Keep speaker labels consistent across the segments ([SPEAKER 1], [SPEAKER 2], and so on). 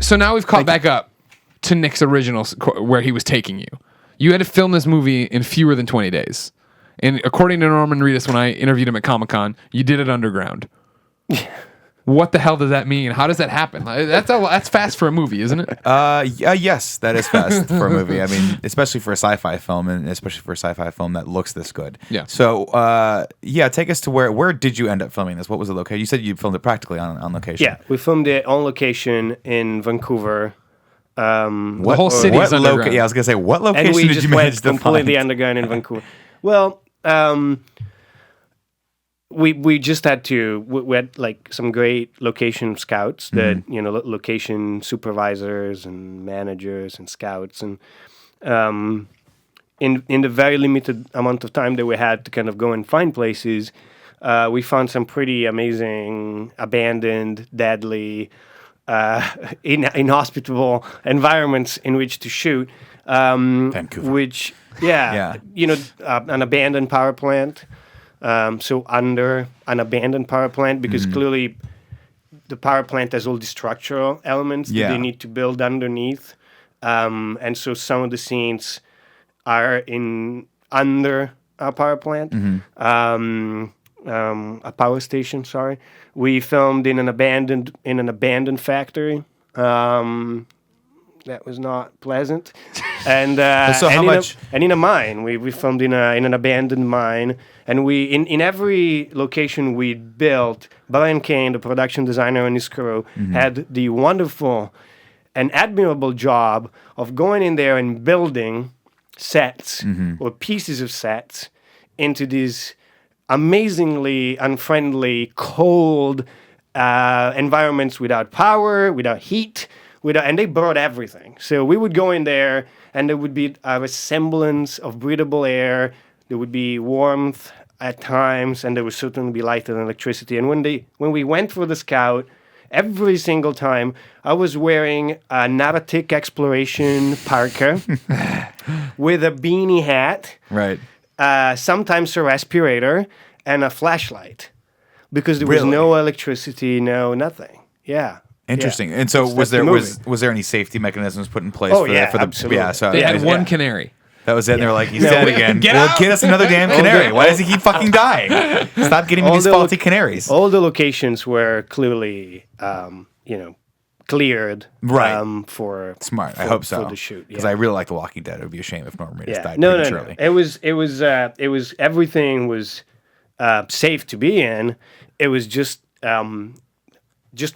[SPEAKER 1] So now we've caught back up to Nick's original, where he was taking you. You had to film this movie in fewer than 20 days. And according to Norman Reedus, when I interviewed him at Comic-Con, you did it underground. What the hell does that mean? How does that happen? That's fast for a movie, isn't it?
[SPEAKER 2] Yes, that is fast for a movie. I mean, especially for a sci-fi film, and especially for a sci-fi film that looks this good.
[SPEAKER 1] Yeah.
[SPEAKER 2] So, take us to where did you end up filming this? What was the location? You said you filmed it practically on location.
[SPEAKER 3] Yeah, we filmed it on location in Vancouver.
[SPEAKER 1] The whole city is underground.
[SPEAKER 2] I was gonna say, what location
[SPEAKER 3] And we
[SPEAKER 2] did
[SPEAKER 3] just
[SPEAKER 2] you manage
[SPEAKER 3] went
[SPEAKER 2] to
[SPEAKER 3] completely
[SPEAKER 2] find?
[SPEAKER 3] underground in Vancouver. Well, we just had to. We had like some great location scouts that location supervisors and managers and scouts, and in the very limited amount of time that we had to kind of go and find places, we found some pretty amazing abandoned, deadly, inhospitable environments in which to shoot.
[SPEAKER 2] Vancouver.
[SPEAKER 3] Which, an abandoned power plant. So under an abandoned power plant, because clearly the power plant has all the structural elements that they need to build underneath. And so some of the scenes are under a power plant, a power station, sorry. We filmed in an abandoned factory. That was not pleasant. And
[SPEAKER 2] So how much?
[SPEAKER 3] In a mine, we filmed in an abandoned mine, and we in every location we built, Brian Kane, the production designer, and his crew had the wonderful and admirable job of going in there and building sets or pieces of sets into these amazingly unfriendly, cold environments without power, without heat. And they brought everything. So we would go in there, and there would be a semblance of breathable air. There would be warmth at times, and there would certainly be light and electricity. And when we went for the scout, every single time, I was wearing a Navatic exploration parka with a beanie hat,
[SPEAKER 2] Right.
[SPEAKER 3] Sometimes a respirator, and a flashlight, because there was no electricity, no nothing. Yeah.
[SPEAKER 2] Interesting.
[SPEAKER 3] Yeah.
[SPEAKER 2] And so was
[SPEAKER 3] That's
[SPEAKER 2] there any safety mechanisms put in place
[SPEAKER 3] Oh,
[SPEAKER 2] for
[SPEAKER 3] yeah,
[SPEAKER 2] the
[SPEAKER 3] absolutely.
[SPEAKER 2] Yeah, so
[SPEAKER 1] They had one canary.
[SPEAKER 2] that was it. And they were like, he's dead again.
[SPEAKER 1] Get
[SPEAKER 2] Well,
[SPEAKER 1] out!
[SPEAKER 2] get us another damn canary. Why does he keep fucking dying? Stop getting me these faulty canaries.
[SPEAKER 3] All the locations were clearly, cleared.
[SPEAKER 2] Right.
[SPEAKER 3] For
[SPEAKER 2] Smart. I hope so.
[SPEAKER 3] For the shoot.
[SPEAKER 2] Because I really like The Walking Dead. It would be a shame if Norman Reedus died
[SPEAKER 3] No.
[SPEAKER 2] prematurely.
[SPEAKER 3] It was everything was safe to be in. It was just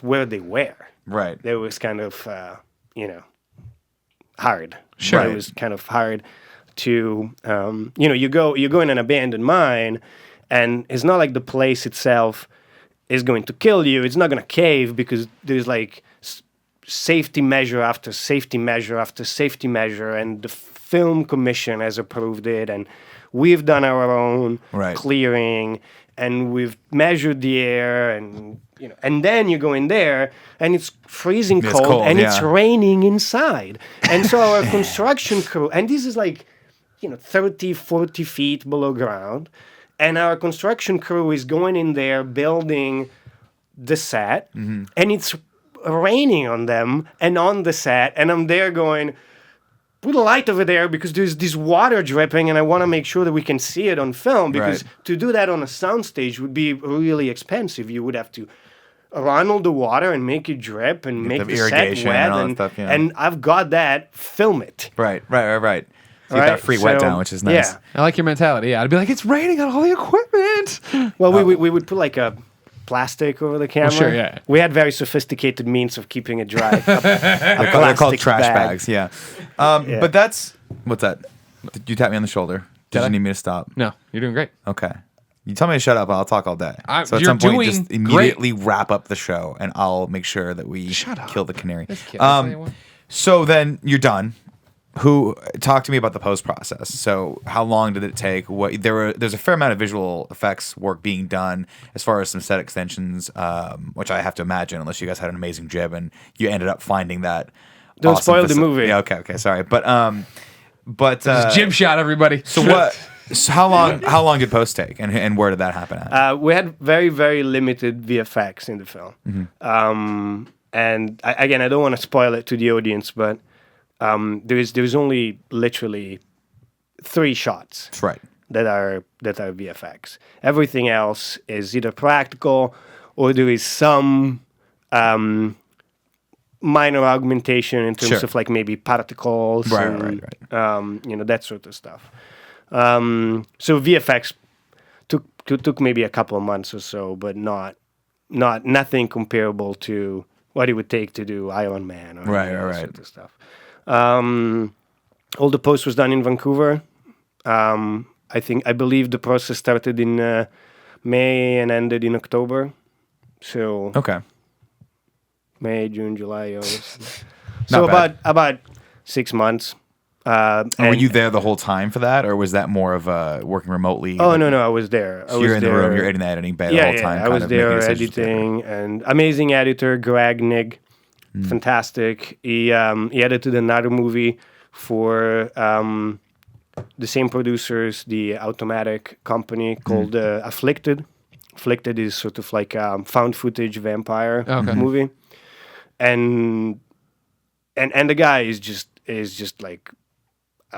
[SPEAKER 3] where they were.
[SPEAKER 2] Right.
[SPEAKER 3] It was kind of, hard.
[SPEAKER 1] Sure.
[SPEAKER 3] It was kind of hard to, you go in an abandoned mine, and it's not like the place itself is going to kill you. It's not going to cave, because there's like safety measure after safety measure after safety measure, and the film commission has approved it, and we've done our own clearing, and we've measured the air, and and then you go in there, and it's freezing cold, and it's raining inside. And so our construction crew, and this is like, 30, 40 feet below ground, and our construction crew is going in there building the set, and it's raining on them and on the set, and I'm there going, put a light over there, because there's this water dripping, and I want to make sure that we can see it on film, because to do that on a soundstage would be really expensive. You would have to run all the water and make it drip and make the set wet, and I've got that. Film it.
[SPEAKER 2] Right. So you get that free wet down, which is nice.
[SPEAKER 3] Yeah.
[SPEAKER 1] I like your mentality. Yeah, I'd be like, it's raining on all the equipment.
[SPEAKER 3] Well, we would put like a plastic over the camera.
[SPEAKER 1] Sure, yeah.
[SPEAKER 3] We had very sophisticated means of keeping it dry.
[SPEAKER 2] They're called trash bags. Yeah.
[SPEAKER 3] Yeah.
[SPEAKER 2] But that's what's that? Did you tap me on the shoulder? Did you need me to stop?
[SPEAKER 1] No, you're doing great.
[SPEAKER 2] Okay. You tell me to shut up, I'll talk all day. So at
[SPEAKER 1] you're
[SPEAKER 2] some point,
[SPEAKER 1] doing
[SPEAKER 2] just immediately wrap up the show, and I'll make sure that we kill the canary. So then you're done. Talk to me about the post process. So how long did it take? There's a fair amount of visual effects work being done as far as some set extensions, which I have to imagine, unless you guys had an amazing jib and you ended up finding that.
[SPEAKER 3] Don't spoil the movie.
[SPEAKER 2] Yeah, okay, sorry, but
[SPEAKER 1] Jib shot, everybody.
[SPEAKER 2] So what? So how long did post take, and where did that happen at?
[SPEAKER 3] We had very, very limited VFX in the film. And again, I don't want to spoil it to the audience, but there's only literally 3 shots
[SPEAKER 2] Right.
[SPEAKER 3] that are VFX. Everything else is either practical or there is some minor augmentation in terms of like maybe particles and that sort of stuff. So VFX took maybe a couple of months or so, but nothing comparable to what it would take to do Iron Man or that sort of stuff. All the post was done in Vancouver. I believe the process started in May and ended in October. So May, June, July, August. So about 6 months.
[SPEAKER 2] And were you there the whole time for that, or was that more of working remotely?
[SPEAKER 3] Oh, no, I was there.
[SPEAKER 2] So you're in the room, you're in the editing bay the whole time.
[SPEAKER 3] I was there editing, and amazing editor, Greg Nigg, fantastic. He edited another movie for the same producers, the Automatic company called Afflicted. Afflicted is sort of like a found footage vampire movie, and the guy is just like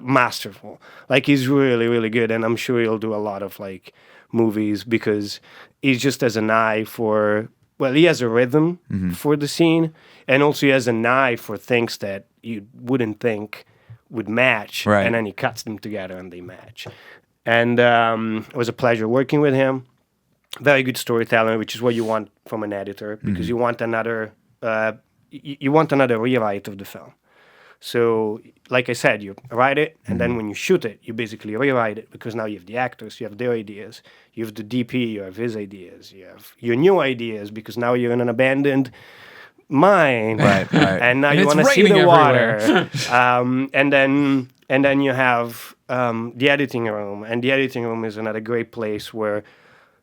[SPEAKER 3] masterful. Like he's really, really good, and I'm sure he'll do a lot of like movies because he just has an eye for. Well, he has a rhythm for the scene, and also he has an eye for things that you wouldn't think would match, and then he cuts them together and they match. And it was a pleasure working with him. Very good storyteller, which is what you want from an editor, because you want another rewrite of the film. So, like I said, you write it, and then when you shoot it, you basically rewrite it, because now you have the actors, you have their ideas, you have the DP, you have his ideas, you have your new ideas, because now you're in an abandoned mine, and now you want to see the water. And then you have the editing room, and the editing room is another great place where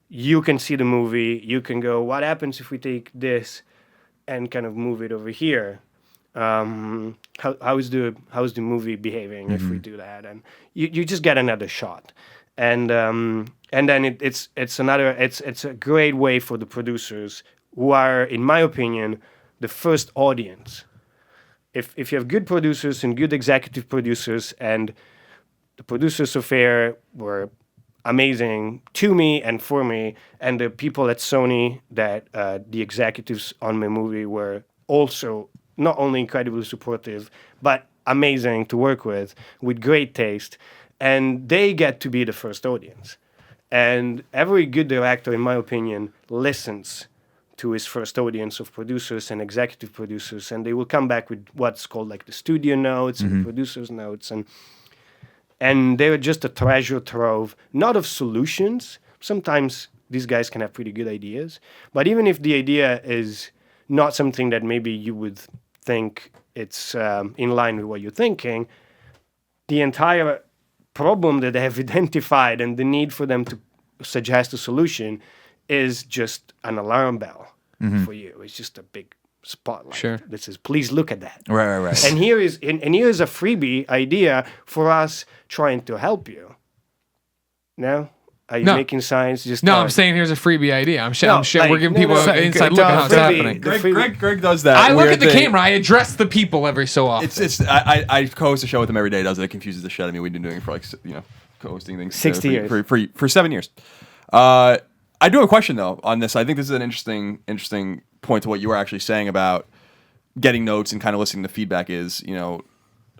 [SPEAKER 3] you can see the movie, you can go, what happens if we take this and kind of move it over here? How is the movie behaving if we do that? And you just get another shot, and then it's a great way for the producers, who are, in my opinion, the first audience. If you have good producers and good executive producers, and the producers of Air were amazing to me and for me, and the people at Sony that the executives on my movie were also not only incredibly supportive, but amazing to work with great taste, and they get to be the first audience. And every good director, in my opinion, listens to his first audience of producers and executive producers, and they will come back with what's called like the studio notes and the producer's notes, and they're just a treasure trove, not of solutions. Sometimes these guys can have pretty good ideas, but even if the idea is not something that maybe you would think it's in line with what you're thinking, the entire problem that they have identified and the need for them to suggest a solution is just an alarm bell for you. It's just a big spotlight that says, please look at that.
[SPEAKER 2] Right.
[SPEAKER 3] And here is a freebie idea for us trying to help you. No? Are you making signs?
[SPEAKER 1] I'm saying here's a freebie idea. I'm sure we're giving people an inside look at how it's happening.
[SPEAKER 4] Greg does that.
[SPEAKER 1] I look at the camera. I address the people every so often.
[SPEAKER 4] I co-host a show with him every day. Does it? It confuses the shit out of me. We've been doing it for co-hosting things
[SPEAKER 3] 60 years
[SPEAKER 4] for 7 years. I do have a question though on this. I think this is an interesting point to what you were actually saying about getting notes and kind of listening to feedback. Is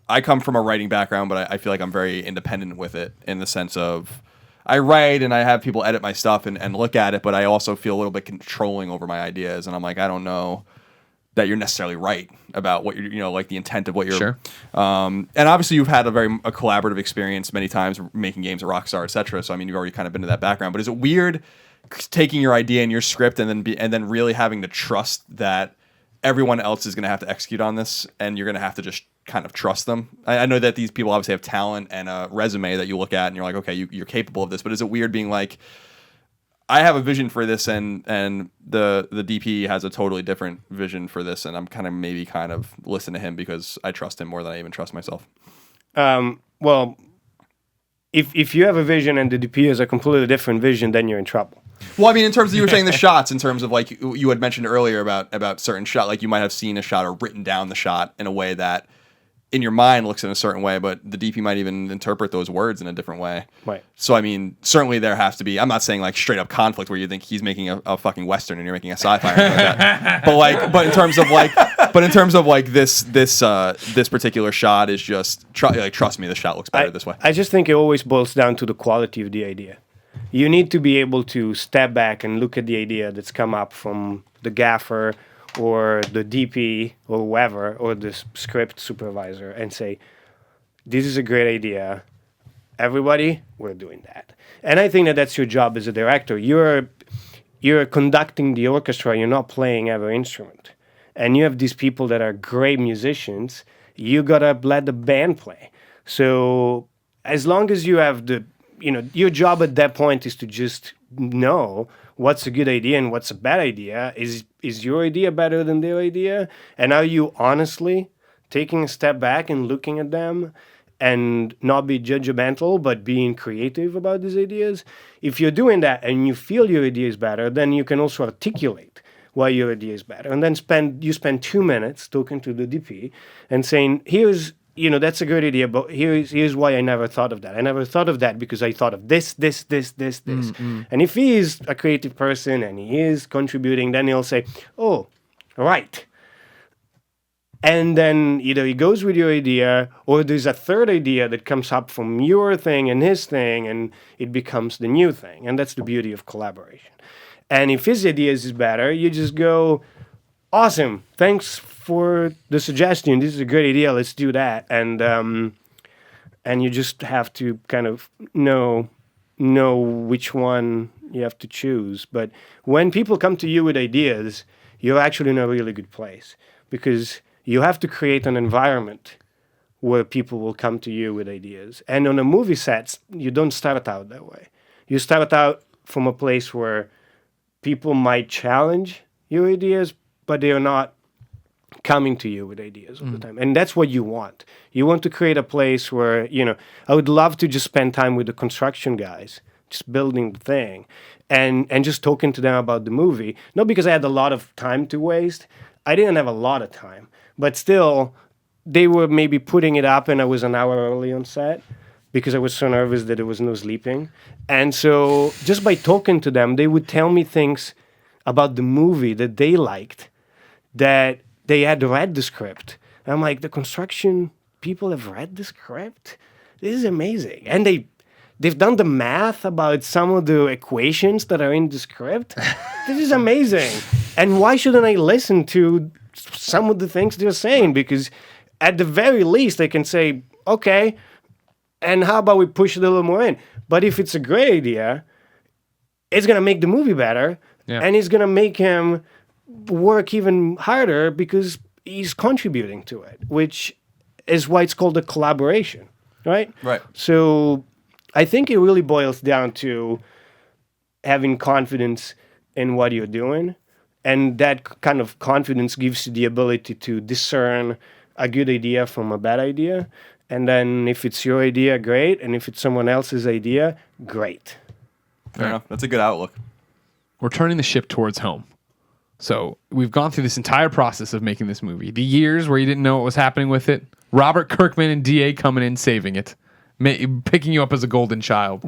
[SPEAKER 4] I come from a writing background, but I feel like I'm very independent with it in the sense of I write and I have people edit my stuff and look at it, but I also feel a little bit controlling over my ideas, and I'm like, I don't know that you're necessarily right about what you're, like the intent of what you're.
[SPEAKER 1] Sure.
[SPEAKER 4] And obviously you've had a collaborative experience many times making games at Rockstar, etc. So I mean, you've already kind of been to that background. But is it weird taking your idea and your script and then really having to trust that everyone else is going to have to execute on this, and you're going to have to just kind of trust them? I know that these people obviously have talent and a resume that you look at and you're like, okay, you're capable of this, but is it weird being like, I have a vision for this and the DP has a totally different vision for this, and I'm kind of listen to him because I trust him more than I even trust myself?
[SPEAKER 3] Well, if you have a vision and the DP has a completely different vision, then you're in trouble.
[SPEAKER 4] Well, I mean, in terms of you were saying the shots, in terms of like you had mentioned earlier about certain shot, like you might have seen a shot or written down the shot in a way that in your mind looks in a certain way, but the DP might even interpret those words in a different way.
[SPEAKER 3] Right.
[SPEAKER 4] So, I mean, certainly there has to be, I'm not saying like straight up conflict where you think he's making a fucking Western and you're making a sci-fi or anything like that. But in terms of like this particular shot is just, trust me, the shot looks better this way.
[SPEAKER 3] I just think it always boils down to the quality of the idea. You need to be able to step back and look at the idea that's come up from the gaffer or the DP or whoever, or the script supervisor, and say, this is a great idea. Everybody, we're doing that. And I think that that's your job as a director. You're conducting the orchestra. You're not playing every instrument. And you have these people that are great musicians. You got to let the band play. So as long as you have your job at that point is to just know what's a good idea and what's a bad idea. Is your idea better than their idea? And are you honestly taking a step back and looking at them and not be judgmental, but being creative about these ideas? If you're doing that and you feel your idea is better, then you can also articulate why your idea is better. And then spend 2 minutes talking to the DP and saying, that's a great idea, but here's why I never thought of that. I never thought of that because I thought of this. And if he is a creative person and he is contributing, then he'll say, oh, right. And then either he goes with your idea or there's a third idea that comes up from your thing and his thing and it becomes the new thing. And that's the beauty of collaboration. And if his ideas is better, you just go, awesome, thanks for the suggestion. This is a great idea. Let's do that. And you just have to kind of know which one you have to choose. But when people come to you with ideas, you're actually in a really good place because you have to create an environment where people will come to you with ideas. And on a movie set, you don't start out that way. You start out from a place where people might challenge your ideas, but they are not coming to you with ideas all the time. And that's what you want. You want to create a place where, I would love to just spend time with the construction guys, just building the thing and just talking to them about the movie. Not because I had a lot of time to waste. I didn't have a lot of time, but still they were maybe putting it up and I was an hour early on set because I was so nervous that there was no sleeping. And so just by talking to them, they would tell me things about the movie that they liked, that they had read the script. And I'm like, the construction people have read the script? This is amazing. And they've done the math about some of the equations that are in the script. This is amazing. And why shouldn't I listen to some of the things they're saying? Because at the very least, I can say, okay, and how about we push it a little more in? But if it's a great idea, it's going to make the movie better. Yeah. And it's going to make him work even harder because he's contributing to it, which is why it's called a collaboration, right?
[SPEAKER 4] Right.
[SPEAKER 3] So I think it really boils down to having confidence in what you're doing. And that kind of confidence gives you the ability to discern a good idea from a bad idea. And then if it's your idea, great. And if it's someone else's idea, great.
[SPEAKER 4] Fair enough. That's a good outlook.
[SPEAKER 1] We're turning the ship towards home. So we've gone through this entire process of making this movie. The years where you didn't know what was happening with it. Robert Kirkman and DA coming in, saving it. Picking you up as a golden child.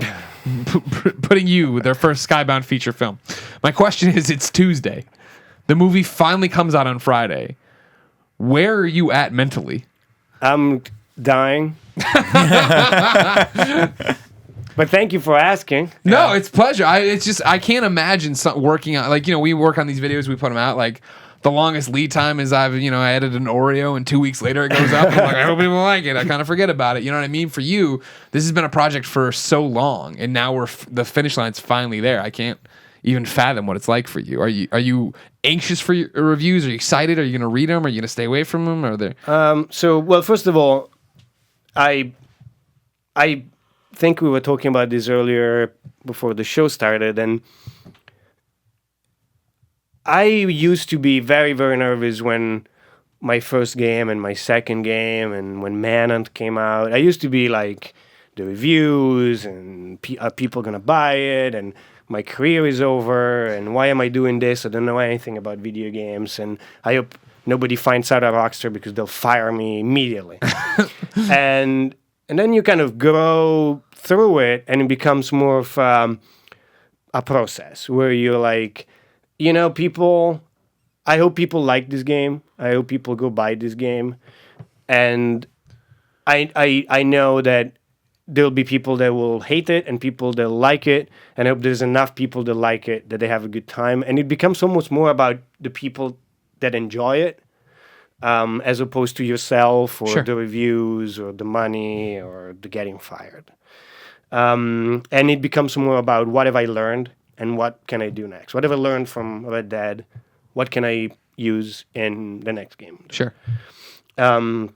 [SPEAKER 1] Putting you with their first Skybound feature film. My question is, it's Tuesday. The movie finally comes out on Friday. Where are you at mentally?
[SPEAKER 3] I'm dying. But thank you for asking.
[SPEAKER 1] No, it's a pleasure. I can't imagine working on, we work on these videos, we put them out, the longest lead time is I edited an Oreo and 2 weeks later it goes up. I'm like, I hope people like it. I kind of forget about it. You know what I mean? For you, this has been a project for so long, and now the finish line's finally there. I can't even fathom what it's like for you. Are you anxious for your reviews? Are you excited? Are you going to read them? Are you going to stay away from them? Are there?
[SPEAKER 3] Well, first of all, I think we were talking about this earlier before the show started, and I used to be very, very nervous when my first game and my second game and when Manhunt came out. I used to be like, the reviews and are people going to buy it? And my career is over, and why am I doing this? I don't know anything about video games, and I hope nobody finds out at Rockstar because they'll fire me immediately. and then you kind of grow through it, and it becomes more of a process where you're like, people. I hope people like this game. I hope people go buy this game, and I know that there'll be people that will hate it and people that like it, and I hope there's enough people that like it that they have a good time, and it becomes almost more about the people that enjoy it, as opposed to yourself or the reviews or the money or the getting fired. And it becomes more about what have I learned and what can I do next? What have I learned from Red Dead? What can I use in the next game?
[SPEAKER 1] Sure.
[SPEAKER 3] And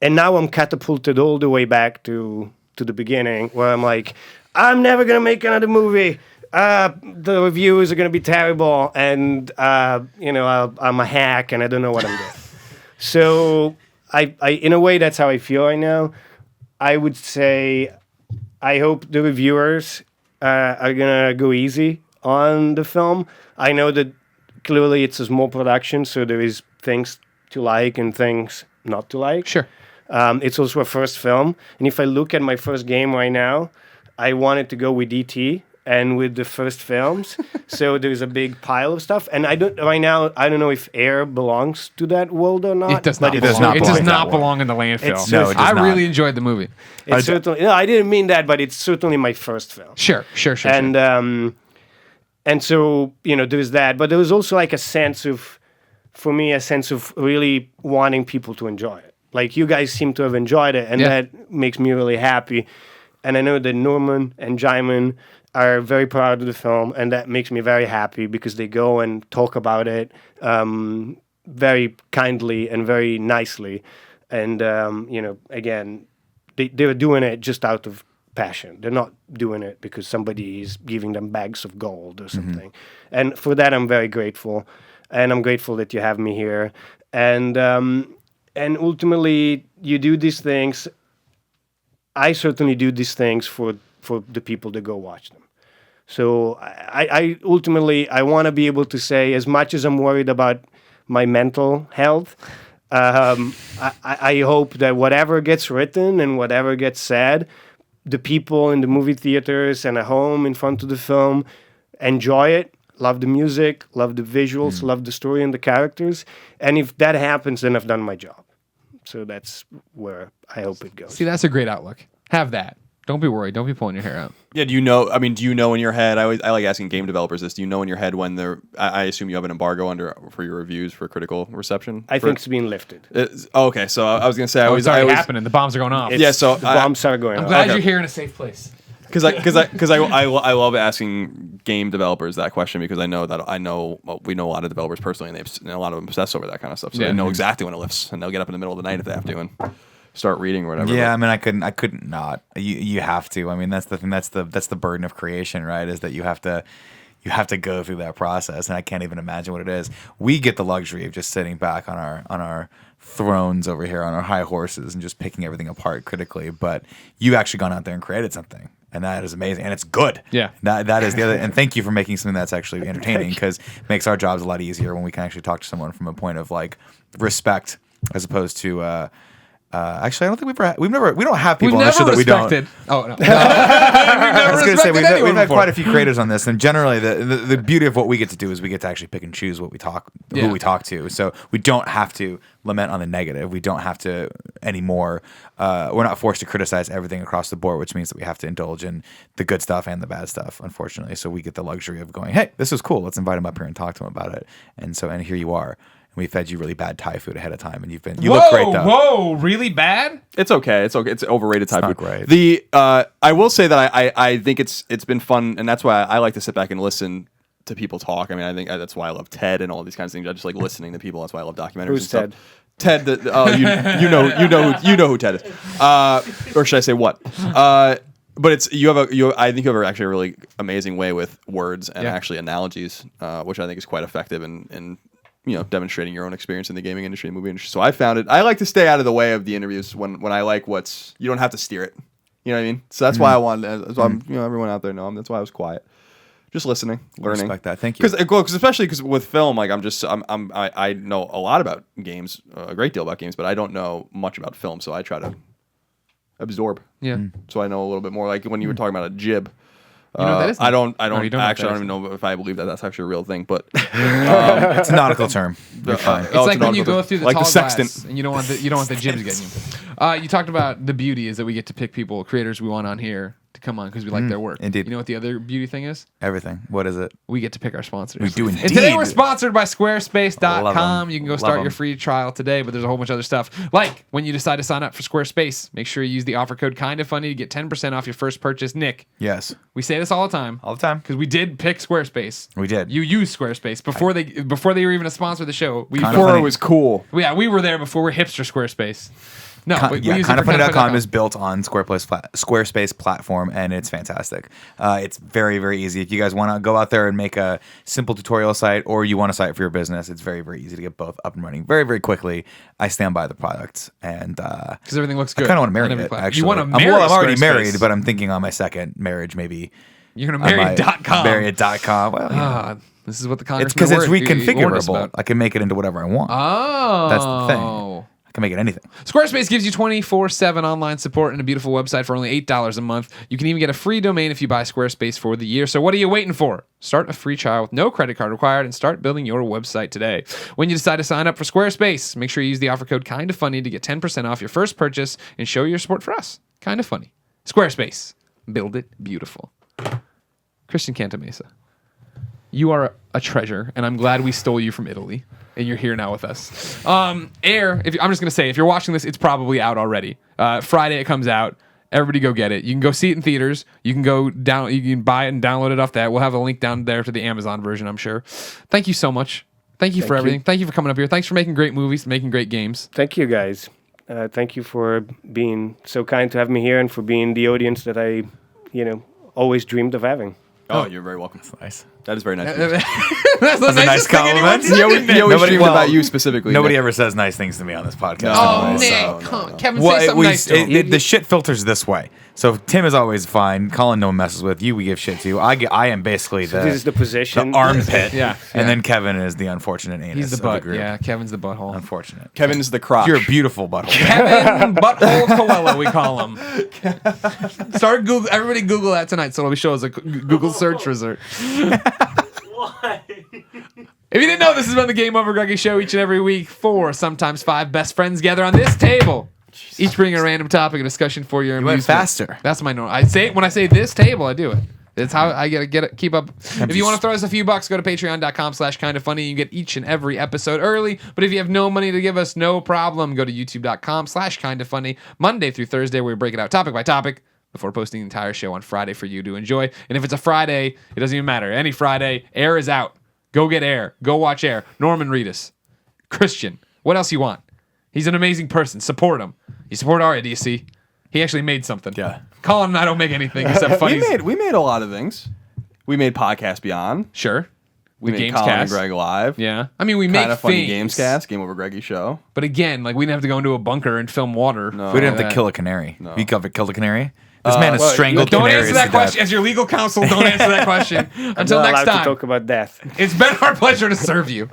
[SPEAKER 3] now I'm catapulted all the way back to the beginning, where I'm like, I'm never going to make another movie. The reviews are going to be terrible. And, I'm a hack and I don't know what I'm doing. So I in a way, that's how I feel right now. I would say I hope the reviewers are going to go easy on the film. I know that clearly it's a small production, so there is things to like and things not to like.
[SPEAKER 1] Sure.
[SPEAKER 3] It's also a first film. And if I look at my first game right now, I wanted to go with E.T. and with the first films. So there's a big pile of stuff. And I don't know if Air belongs to that world or not.
[SPEAKER 1] It does not.
[SPEAKER 3] But
[SPEAKER 1] It does not belong in the landfill.
[SPEAKER 2] No, it does
[SPEAKER 1] I
[SPEAKER 2] not.
[SPEAKER 1] really enjoyed the movie.
[SPEAKER 3] It's certainly, no, I didn't mean that, but it's certainly my first film.
[SPEAKER 1] Sure.
[SPEAKER 3] And so, there's that. But there was also like a sense of really wanting people to enjoy it. Like, you guys seem to have enjoyed it, and that makes me really happy. And I know that Norman and Jaimin are very proud of the film, and that makes me very happy because they go and talk about it very kindly and very nicely. And, again, they're doing it just out of passion. They're not doing it because somebody is giving them bags of gold or something. And for that, I'm very grateful. And I'm grateful that you have me here. And ultimately, you do these things. I certainly do these things for the people that go watch them. So I ultimately, I want to be able to say, as much as I'm worried about my mental health, I hope that whatever gets written and whatever gets said, the people in the movie theaters and at home in front of the film enjoy it, love the music, love the visuals, love the story and the characters. And if that happens, then I've done my job. So that's where I hope it goes.
[SPEAKER 1] See, that's a great outlook. Have that. Don't be worried. Don't be pulling your hair out.
[SPEAKER 4] Yeah, do you know in your head, I like asking game developers this, do you know in your head when I assume you have an embargo for your reviews for critical reception?
[SPEAKER 3] I think it's being lifted.
[SPEAKER 4] Okay, so I was going to say,
[SPEAKER 1] It's already happening. The bombs are going off.
[SPEAKER 3] The bombs are going off.
[SPEAKER 1] I'm glad you're here in a safe place.
[SPEAKER 4] Because I love asking game developers that question because we know a lot of developers personally, and a lot of them obsess over that kind of stuff. So they know exactly when it lifts, and they'll get up in the middle of the night if they have to and start reading or whatever.
[SPEAKER 2] Yeah, I mean, I couldn't not. You have to. I mean, that's the thing. That's the burden of creation, right? Is that you have to go through that process, and I can't even imagine what it is. We get the luxury of just sitting back on our thrones over here on our high horses and just picking everything apart critically. But you actually gone out there and created something. And that is amazing, and it's good.
[SPEAKER 1] Yeah,
[SPEAKER 2] that is the other. And thank you for making something that's actually entertaining, because it makes our jobs a lot easier when we can actually talk to someone from a point of like respect, as opposed to. Actually, I don't think we don't have people on the show that we don't.
[SPEAKER 1] Oh no.
[SPEAKER 2] I was going to say we've had quite a few creators on this, and generally the beauty of what we get to do is we get to actually pick and choose who we talk to. So we don't have to lament on the negative. We don't have to anymore. We're not forced to criticize everything across the board, which means that we have to indulge in the good stuff and the bad stuff, unfortunately. So we get the luxury of going, hey, this is cool. Let's invite him up here and talk to him about it. And here you are. We fed you really bad Thai food ahead of time, and you look great though.
[SPEAKER 1] Whoa, really bad?
[SPEAKER 4] It's okay. It's okay. It's overrated Thai food.
[SPEAKER 2] Great.
[SPEAKER 4] I will say that I think it's been fun, and that's why I like to sit back and listen to people talk. I mean, I think that's why I love TED and all these kinds of things. I just like listening to people. That's why I love documentaries.
[SPEAKER 3] Who's
[SPEAKER 4] and stuff. TED? You know who TED is, or should I say what? But I think you have actually a really amazing way with words and actually analogies, which I think is quite effective and demonstrating your own experience in the gaming industry and movie industry. So I found it. I like to stay out of the way of the interviews when I like you don't have to steer it. You know what I mean? So that's why I wanted. That's why everyone out there know. That's why I was quiet. just listening, learning.
[SPEAKER 2] Respect that. Thank you.
[SPEAKER 4] Because especially because with film, like I know a lot about games, a great deal about games, but I don't know much about film, so I try to absorb.
[SPEAKER 1] Yeah.
[SPEAKER 4] So I know a little bit more. Like when you were talking about a jib.
[SPEAKER 1] You know what that is?
[SPEAKER 4] I don't
[SPEAKER 1] you don't know
[SPEAKER 4] actually. I
[SPEAKER 1] what
[SPEAKER 4] don't
[SPEAKER 1] that
[SPEAKER 4] even know if I believe that that's actually a real thing, but
[SPEAKER 2] It's a nautical term. You're fine.
[SPEAKER 1] It's like when you go through the
[SPEAKER 4] like
[SPEAKER 1] tall
[SPEAKER 4] the sextant.
[SPEAKER 1] glass and you don't want the jibs getting you. You talked about the beauty is that we get to pick people, creators we want on here to come on because we like their work.
[SPEAKER 2] Indeed.
[SPEAKER 1] You know what the other beauty thing is?
[SPEAKER 2] Everything. What is it?
[SPEAKER 1] We get to pick our sponsors.
[SPEAKER 2] We do
[SPEAKER 1] And
[SPEAKER 2] indeed.
[SPEAKER 1] today we're sponsored by
[SPEAKER 2] Love
[SPEAKER 1] Squarespace.com.
[SPEAKER 2] 'em.
[SPEAKER 1] You can go
[SPEAKER 2] Love
[SPEAKER 1] start
[SPEAKER 2] 'em.
[SPEAKER 1] your free trial today, but there's a whole bunch of other stuff. Like when you decide to sign up for Squarespace, make sure you use the offer code KINDOFFUNNY to get 10% off your first purchase. Nick,
[SPEAKER 2] Yes.
[SPEAKER 1] we say this all the time.
[SPEAKER 2] All the time.
[SPEAKER 1] Because we did pick Squarespace.
[SPEAKER 2] We did.
[SPEAKER 1] You used Squarespace before they were even a sponsor of the show.
[SPEAKER 2] Kinda
[SPEAKER 4] before
[SPEAKER 2] funny.
[SPEAKER 4] it was cool.
[SPEAKER 1] Yeah, we were there before we're hipster Squarespace. No, we use it for
[SPEAKER 2] Kindafunny.com is built on Squarespace platform, and it's fantastic. It's very, very easy. If you guys want to go out there and make a simple tutorial site, or you want a site for your business, it's very, very easy to get both up and running very, very quickly. I stand by the product, and
[SPEAKER 1] because everything looks good.
[SPEAKER 2] I kind of want to marry
[SPEAKER 1] on every
[SPEAKER 2] it.
[SPEAKER 1] platform.
[SPEAKER 2] Actually,
[SPEAKER 1] You want to
[SPEAKER 2] I'm
[SPEAKER 1] marry?
[SPEAKER 2] already
[SPEAKER 1] Squarespace.
[SPEAKER 2] married, but I'm thinking on my second marriage, maybe.
[SPEAKER 1] You're gonna marry.com.
[SPEAKER 2] Marry.com. Well,
[SPEAKER 1] This is what the
[SPEAKER 2] it's
[SPEAKER 1] Congressman
[SPEAKER 2] because it's
[SPEAKER 1] warned us
[SPEAKER 2] reconfigurable.
[SPEAKER 1] about.
[SPEAKER 2] I can make it into whatever I want.
[SPEAKER 1] Oh,
[SPEAKER 2] That's the thing. I can make it anything.
[SPEAKER 1] Squarespace gives you 24/7 online support and a beautiful website for only $8 a month. You can even get a free domain if you buy Squarespace for the year. So what are you waiting for? Start a free trial with no credit card required and start building your website today. When you decide to sign up for Squarespace, make sure you use the offer code KINDOFFUNNY to get 10% off your first purchase and show your support for us. Kinda funny. Squarespace. Build it beautiful. Christian Cantamesa, you are a treasure, and I'm glad we stole you from Italy, and you're here now with us. Air, I'm just going to say, if you're watching this, it's probably out already. Friday it comes out. Everybody go get it. You can go see it in theaters. You can go down. You can buy it and download it off that. We'll have a link down there to the Amazon version, I'm sure. Thank you so much. Thank you for everything. Thank you for coming up here. Thanks for making great movies, making great games.
[SPEAKER 3] Thank you, guys. Thank you for being so kind to have me here and for being the audience that I, always dreamed of having.
[SPEAKER 4] Oh, you're very welcome.
[SPEAKER 2] Nice.
[SPEAKER 4] That is very nice.
[SPEAKER 1] That's the
[SPEAKER 2] a nice
[SPEAKER 1] nicest thing anyone
[SPEAKER 2] compliment.
[SPEAKER 1] said.
[SPEAKER 4] He always dreamed about you specifically.
[SPEAKER 2] Nobody
[SPEAKER 4] Nick.
[SPEAKER 2] ever says nice things to me on this podcast.
[SPEAKER 1] Oh,
[SPEAKER 2] anyway,
[SPEAKER 1] Nick.
[SPEAKER 2] so-
[SPEAKER 1] Come on. Kevin, say something nice to him.
[SPEAKER 2] The shit filters this way. So Tim is always fine. Colin, no one messes with. You, we give shit to. I am basically
[SPEAKER 3] This is the position.
[SPEAKER 2] the armpit.
[SPEAKER 1] Yeah.
[SPEAKER 2] And then Kevin is the unfortunate anus.
[SPEAKER 1] He's the
[SPEAKER 2] of
[SPEAKER 1] butt.
[SPEAKER 2] group.
[SPEAKER 1] Yeah, Kevin's the butthole.
[SPEAKER 2] Unfortunate.
[SPEAKER 4] Kevin is the crotch.
[SPEAKER 2] You're a beautiful butthole.
[SPEAKER 1] Kevin Butthole Coelho, we call him. Start Google. Everybody Google that tonight, so it'll show us a Google search result.
[SPEAKER 5] Why?
[SPEAKER 1] If you didn't know, this has been the Game Over Greggy show. Each and every week, 4, sometimes 5 best friends gather on this table. Each bring a random topic of discussion for your
[SPEAKER 2] went
[SPEAKER 1] amusement.
[SPEAKER 2] faster.
[SPEAKER 1] That's my norm. I say it when I say this table. I do it. That's how I get it. Keep up. If you want to throw us a few bucks, go to patreon.com/kindafunny. You get each and every episode early. But if you have no money to give us, no problem. Go to youtube.com/kindafunny. Monday through Thursday, where we break it out topic by topic before posting the entire show on Friday for you to enjoy. And if it's a Friday, it doesn't even matter. Any Friday, Air is out. Go get Air. Go watch Air. Norman Reedus. Christian. What else you want? He's an amazing person. Support him. You support Aria, do you see? He actually made something.
[SPEAKER 2] Yeah.
[SPEAKER 1] Colin and I don't make anything except funny.
[SPEAKER 4] we made a lot of things. We made Podcast Beyond.
[SPEAKER 1] Sure.
[SPEAKER 4] We
[SPEAKER 1] The
[SPEAKER 4] made
[SPEAKER 1] Games
[SPEAKER 4] Colin
[SPEAKER 1] Cast.
[SPEAKER 4] and Greg Live.
[SPEAKER 1] Yeah. I mean, we make
[SPEAKER 4] Kind of funny
[SPEAKER 1] things.
[SPEAKER 4] Games Cast, Game Over Greggy show.
[SPEAKER 1] But again, like we didn't have to go into a bunker and film water.
[SPEAKER 4] No.
[SPEAKER 2] We didn't have to kill a canary.
[SPEAKER 4] No.
[SPEAKER 2] You killed a canary? This man has strangled
[SPEAKER 1] Don't
[SPEAKER 2] canaries
[SPEAKER 1] answer that
[SPEAKER 2] to
[SPEAKER 1] question.
[SPEAKER 2] death.
[SPEAKER 1] As your legal counsel, don't answer that question.
[SPEAKER 3] I'm
[SPEAKER 1] Until
[SPEAKER 3] not
[SPEAKER 1] next
[SPEAKER 3] allowed
[SPEAKER 1] time.
[SPEAKER 3] to talk about death.
[SPEAKER 1] It's been our pleasure to serve you.